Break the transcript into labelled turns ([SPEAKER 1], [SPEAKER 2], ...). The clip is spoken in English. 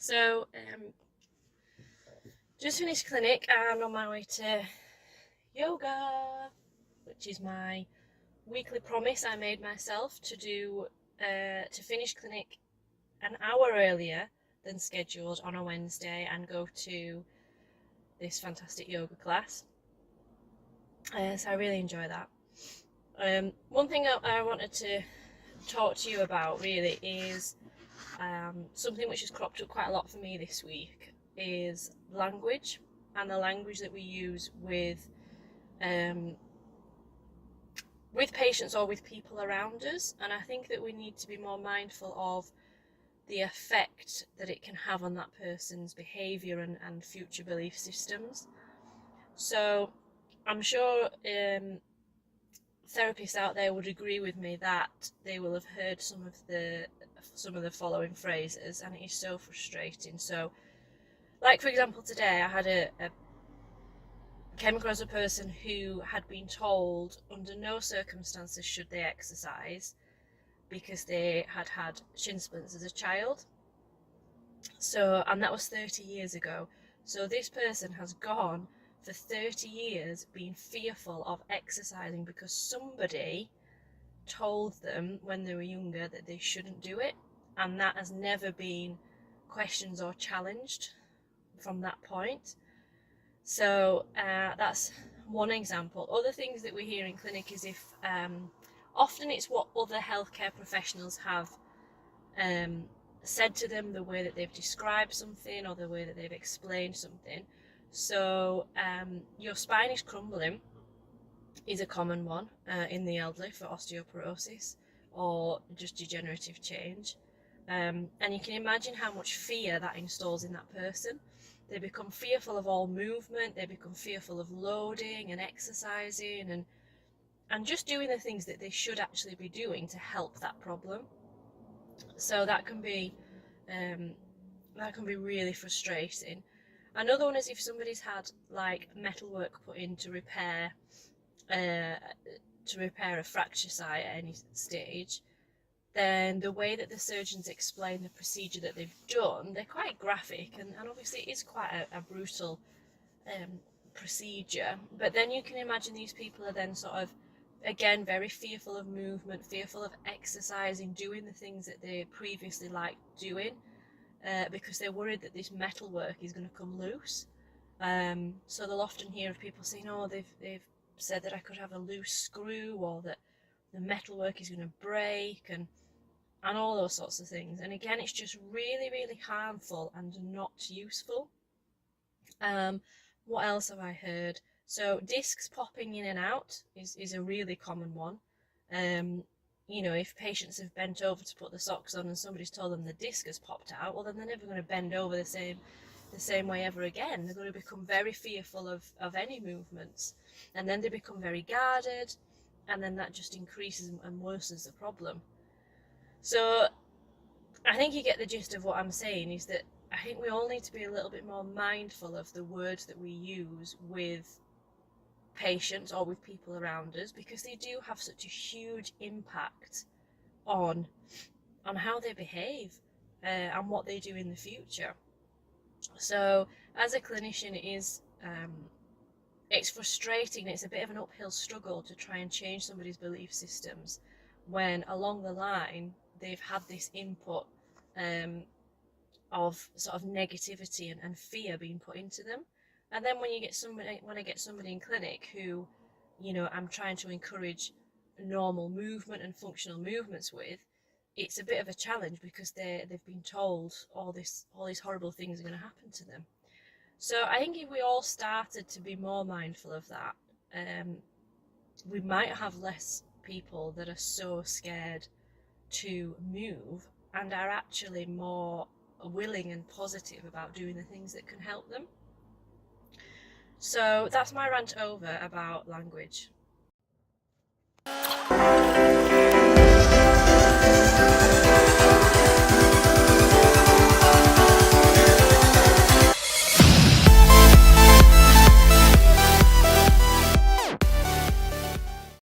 [SPEAKER 1] So, just finished clinic and on my way to yoga, which is my weekly promise I made myself to do, to finish clinic an hour earlier than scheduled on a Wednesday and go to this fantastic yoga class. So I really enjoy that. One thing I wanted to talk to you about really is something which has cropped up quite a lot for me this week is language, and the language that we use with patients or with people around us. And I think that we need to be more mindful of the effect that it can have on that person's behaviour and future belief systems. So I'm sure therapists out there would agree with me that they will have heard some of the following phrases, and it is so frustrating. So, like for example, today I had came across a person who had been told under no circumstances should they exercise because they had had shin splints as a child. So, and that was 30 years ago. So this person has gone for 30 years being fearful of exercising because somebody told them when they were younger that they shouldn't do it, and that has never been questioned or challenged from that point. So that's one example. Other things that we hear in clinic is if often it's what other healthcare professionals have said to them, the way that they've described something or the way that they've explained something. So your spine is crumbling is a common one in the elderly for osteoporosis or just degenerative change. And you can imagine how much fear that installs in that person. They become fearful of all movement, they become fearful of loading and exercising and just doing the things that they should actually be doing to help that problem. So that can be really frustrating. Another one is if somebody's had like metalwork put in to repair a fracture site at any stage, then the way that the surgeons explain the procedure that they've done, they're quite graphic, and obviously it is quite a brutal procedure. But then you can imagine these people are then sort of, again, very fearful of movement, fearful of exercising, doing the things that they previously liked doing, because they're worried that this metalwork is going to come loose. So they'll often hear of people saying, oh, they've said that I could have a loose screw, or that the metalwork is going to break, and all those sorts of things. And again, it's just really, really harmful and not useful. What else have I heard? So discs popping in and out is a really common one. You know, if patients have bent over to put the socks on and somebody's told them the disc has popped out, well then they're never going to bend over the same way ever again. They're going to become very fearful of any movements, and then they become very guarded, and then that just increases and worsens the problem. So I think you get the gist of what I'm saying, is that I think we all need to be a little bit more mindful of the words that we use with patients or with people around us, because they do have such a huge impact on how they behave and what they do in the future. So as a clinician, it's frustrating. It's a bit of an uphill struggle to try and change somebody's belief systems when along the line they've had this input of sort of negativity and fear being put into them. And then when I get somebody in clinic who, you know, I'm trying to encourage normal movement and functional movements with, it's a bit of a challenge because they've been told all these horrible things are going to happen to them. So I think if we all started to be more mindful of that, we might have less people that are so scared to move and are actually more willing and positive about doing the things that can help them. So that's my rant over about language.